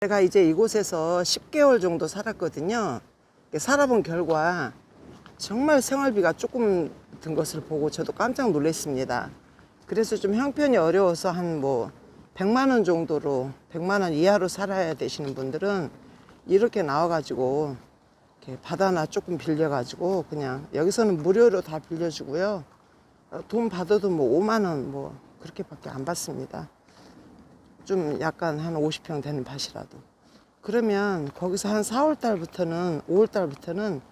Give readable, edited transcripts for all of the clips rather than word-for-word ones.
제가 이제 이곳에서 10개월 정도 살았거든요. 살아본 결과 정말 생활비가 조금 든 것을 보고 저도 깜짝 놀랐습니다. 그래서 좀 형편이 어려워서 한 100만 원 정도로, 100만 원 이하로 살아야 되시는 분들은 이렇게 나와가지고 이렇게 바다나 조금 빌려가지고 그냥 여기서는 무료로 다 빌려주고요. 돈 받아도 5만 원 그렇게밖에 안 받습니다. 좀 약간 한 50평 되는 밭이라도. 그러면 거기서 한 4월 달부터는, 5월 달부터는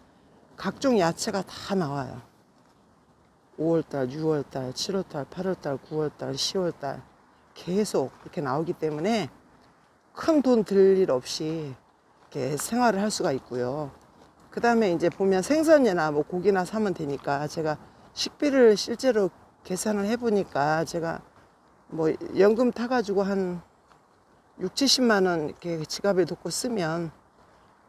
각종 야채가 다 나와요. 5월 달, 6월 달, 7월 달, 8월 달, 9월 달, 10월 달 계속 이렇게 나오기 때문에 큰 돈 들 일 없이 이렇게 생활을 할 수가 있고요. 그 다음에 이제 보면 생선이나 고기나 사면 되니까 제가 식비를 실제로 계산을 해보니까 제가 연금 타가지고 한 6, 70만 원 이렇게 지갑에 넣고 쓰면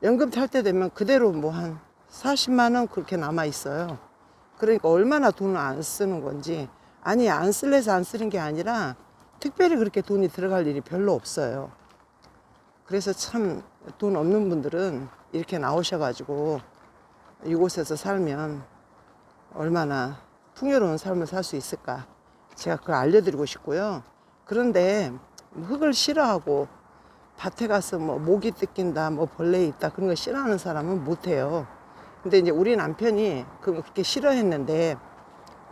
연금 탈 때 되면 그대로 한 40만 원 그렇게 남아 있어요. 그러니까 얼마나 돈을 안 쓰는 건지. 아니, 안 쓸래서 안 쓰는 게 아니라 특별히 그렇게 돈이 들어갈 일이 별로 없어요. 그래서 참 돈 없는 분들은 이렇게 나오셔가지고 이곳에서 살면 얼마나 풍요로운 삶을 살 수 있을까, 제가 그걸 알려드리고 싶고요. 그런데 흙을 싫어하고 밭에 가서 모기 뜯긴다, 벌레 있다 그런 거 싫어하는 사람은 못해요. 근데 이제 우리 남편이 그렇게 싫어했는데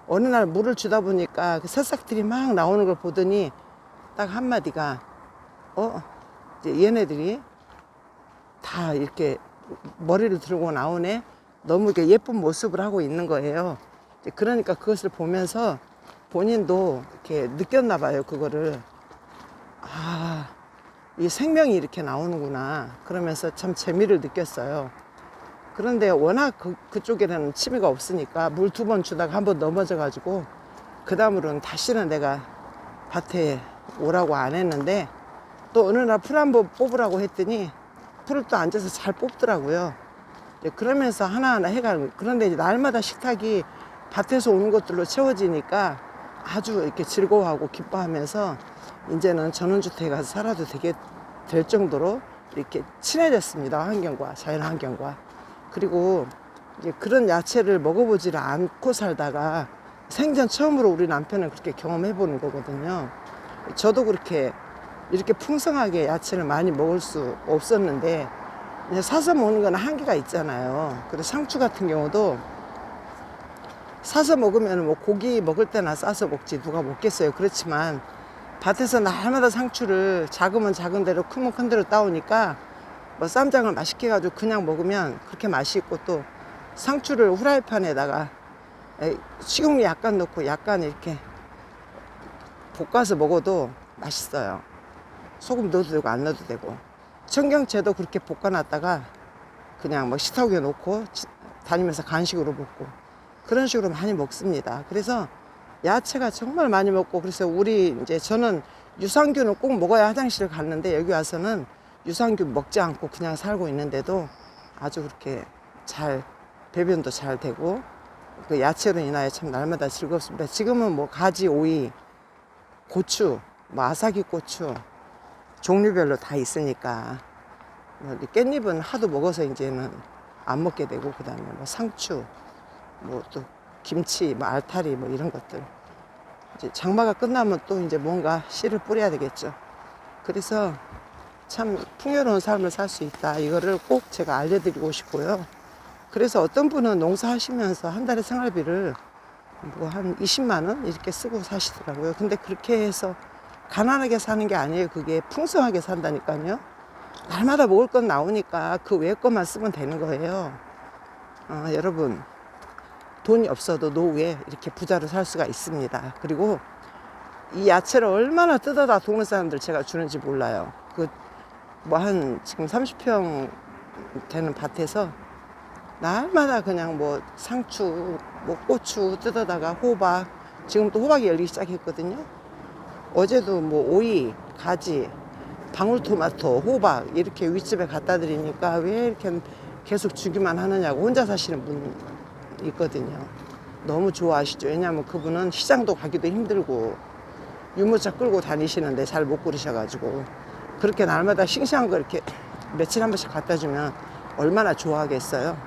어느 날 물을 주다 보니까 그 새싹들이 막 나오는 걸 보더니 딱 한마디가 이제 얘네들이 다 이렇게 머리를 들고 나오네, 너무 이렇게 예쁜 모습을 하고 있는 거예요. 그러니까 그것을 보면서 본인도 이렇게 느꼈나 봐요. 그거를, 이 생명이 이렇게 나오는구나 그러면서 참 재미를 느꼈어요. 그런데 워낙 그쪽에는 취미가 없으니까 물 2번 주다가 1번 넘어져 가지고 그 다음으로는 다시는 내가 밭에 오라고 안 했는데, 또 어느 날 풀 한번 뽑으라고 했더니 풀을 또 앉아서 잘 뽑더라고요. 그러면서 하나하나 해가는. 그런데 이제 날마다 식탁이 밭에서 오는 것들로 채워지니까 아주 이렇게 즐거워하고 기뻐하면서 이제는 전원주택에 가서 살아도 될 정도로 이렇게 친해졌습니다. 환경과, 자연 환경과. 그리고 이제 그런 야채를 먹어보지를 않고 살다가 생전 처음으로 우리 남편은 그렇게 경험해 보는 거거든요. 저도 그렇게 이렇게 풍성하게 야채를 많이 먹을 수 없었는데 이제 사서 먹는 건 한계가 있잖아요. 그래서 상추 같은 경우도 사서 먹으면 고기 먹을 때나 싸서 먹지 누가 먹겠어요. 그렇지만 밭에서 날마다 상추를 작으면 작은 대로 크면 큰 대로 따오니까 쌈장을 맛있게 해가지고 그냥 먹으면 그렇게 맛이 있고, 또 상추를 후라이팬에다가 식용유 약간 넣고 약간 이렇게 볶아서 먹어도 맛있어요. 소금 넣어도 되고 안 넣어도 되고. 청경채도 그렇게 볶아놨다가 그냥 식탁 위에 놓고 다니면서 간식으로 먹고 그런 식으로 많이 먹습니다. 그래서 야채가 정말 많이 먹고, 그래서 저는 유산균을 꼭 먹어야 화장실을 갔는데 여기 와서는 유산균 먹지 않고 그냥 살고 있는데도 아주 그렇게 잘 배변도 잘 되고 그 야채로 인하여 참 날마다 즐겁습니다. 지금은 가지, 오이, 고추, 아삭이 고추 종류별로 다 있으니까 깻잎은 하도 먹어서 이제는 안 먹게 되고, 그 다음에 상추, 또 김치, 알타리 이런 것들. 이제 장마가 끝나면 또 이제 뭔가 씨를 뿌려야 되겠죠. 그래서 참 풍요로운 삶을 살 수 있다, 이거를 꼭 제가 알려드리고 싶고요. 그래서 어떤 분은 농사하시면서 한 달에 생활비를 한 20만 원 이렇게 쓰고 사시더라고요. 근데 그렇게 해서 가난하게 사는 게 아니에요. 그게 풍성하게 산다니까요. 날마다 먹을 건 나오니까 그 외의 것만 쓰면 되는 거예요. 여러분, 돈이 없어도 노후에 이렇게 부자로 살 수가 있습니다. 그리고 이 야채를 얼마나 뜯어다 동네 사람들 제가 주는지 몰라요. 지금 30평 되는 밭에서 날마다 그냥 상추, 고추 뜯어다가 호박, 지금 또 호박이 열리기 시작했거든요. 어제도 오이, 가지, 방울토마토, 호박 이렇게 윗집에 갖다 드리니까 왜 이렇게 계속 주기만 하느냐고 혼자 사시는 분 있거든요. 너무 좋아하시죠. 왜냐하면 그분은 시장도 가기도 힘들고 유모차 끌고 다니시는데 잘 못 그러셔가지고 그렇게 날마다 싱싱한 거 이렇게 며칠 한 번씩 갖다 주면 얼마나 좋아하겠어요.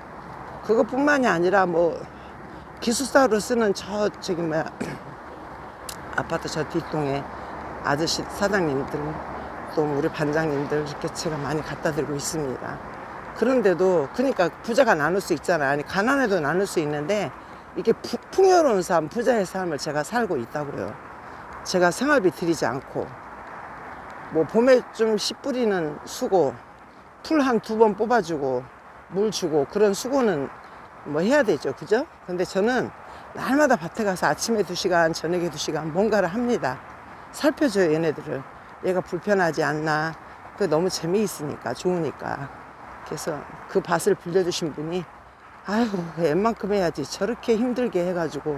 그것뿐만이 아니라 뭐 기숙사로 쓰는 저기 뭐야 아파트 저 뒷동에 아저씨 사장님들 또 우리 반장님들 이렇게 제가 많이 갖다 드리고 있습니다. 그런데도 그러니까 부자가 나눌 수 있잖아요. 아니 가난해도 나눌 수 있는데 이게 풍요로운 삶, 부자의 삶을 제가 살고 있다고요. 제가 생활비 들이지 않고 뭐 봄에 좀 씨 뿌리는 수고, 풀 한 2번 뽑아주고 물 주고 그런 수고는 뭐 해야 되죠, 그죠? 근데 저는 날마다 밭에 가서 아침에 2시간 저녁에 2시간 뭔가를 합니다. 살펴줘요, 얘네들을. 얘가 불편하지 않나. 그 너무 재미있으니까, 좋으니까. 그래서 그 밭을 빌려주신 분이 아이고 웬만큼 해야지 저렇게 힘들게 해가지고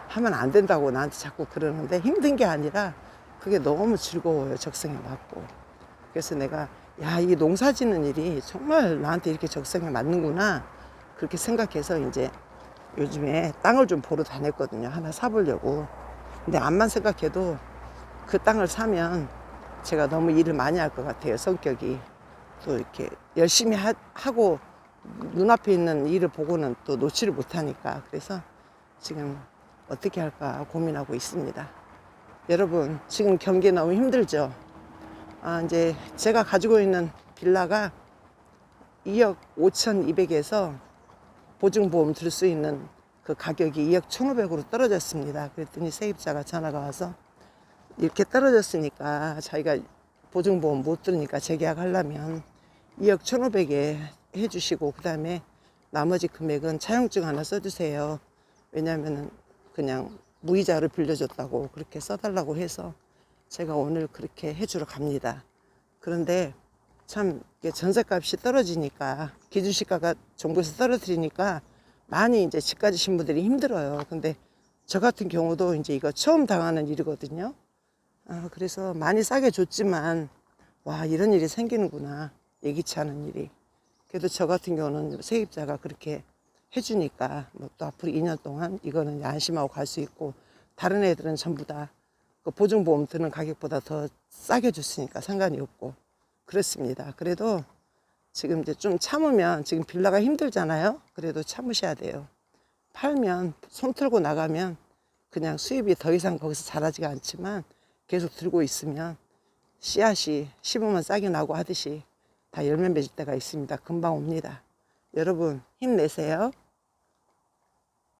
하면 안 된다고 나한테 자꾸 그러는데, 힘든 게 아니라 그게 너무 즐거워요, 적성에 맞고. 그래서 내가 야, 이 농사 짓는 일이 정말 나한테 이렇게 적성에 맞는구나 그렇게 생각해서 이제 요즘에 땅을 좀 보러 다녔거든요. 하나 사보려고. 근데 암만 생각해도 그 땅을 사면 제가 너무 일을 많이 할 것 같아요, 성격이. 또 이렇게 열심히 하고 눈앞에 있는 일을 보고는 또 놓지를 못하니까. 그래서 지금 어떻게 할까 고민하고 있습니다. 여러분, 지금 경기 너무 힘들죠? 이제 제가 가지고 있는 빌라가 2억 5,200에서 보증보험 들 수 있는 그 가격이 2억 1,500으로 떨어졌습니다. 그랬더니 세입자가 전화가 와서 이렇게 떨어졌으니까 자기가 보증보험 못 들으니까 재계약하려면 2억 1,500에 해주시고 그 다음에 나머지 금액은 차용증 하나 써주세요. 왜냐면은 그냥 무이자를 빌려줬다고 그렇게 써달라고 해서 제가 오늘 그렇게 해주러 갑니다. 그런데 참 전세값이 떨어지니까, 기준시가가 정부에서 떨어뜨리니까 많이 이제 집 가지신 분들이 힘들어요. 근데 저 같은 경우도 이제 이거 처음 당하는 일이거든요. 그래서 많이 싸게 줬지만 와, 이런 일이 생기는구나, 예기치 않은 일이. 그래도 저 같은 경우는 세입자가 그렇게 해주니까 뭐 또 앞으로 2년 동안 이거는 안심하고 갈 수 있고, 다른 애들은 전부 다 그 보증보험 드는 가격보다 더 싸게 줬으니까 상관이 없고 그렇습니다. 그래도 지금 이제 좀 참으면, 지금 빌라가 힘들잖아요. 그래도 참으셔야 돼요. 팔면, 손 털고 나가면 그냥 수입이 더 이상 거기서 자라지가 않지만 계속 들고 있으면 씨앗이 심으면 싹이 나고 하듯이 다 열매 맺을 때가 있습니다. 금방 옵니다. 여러분 힘내세요.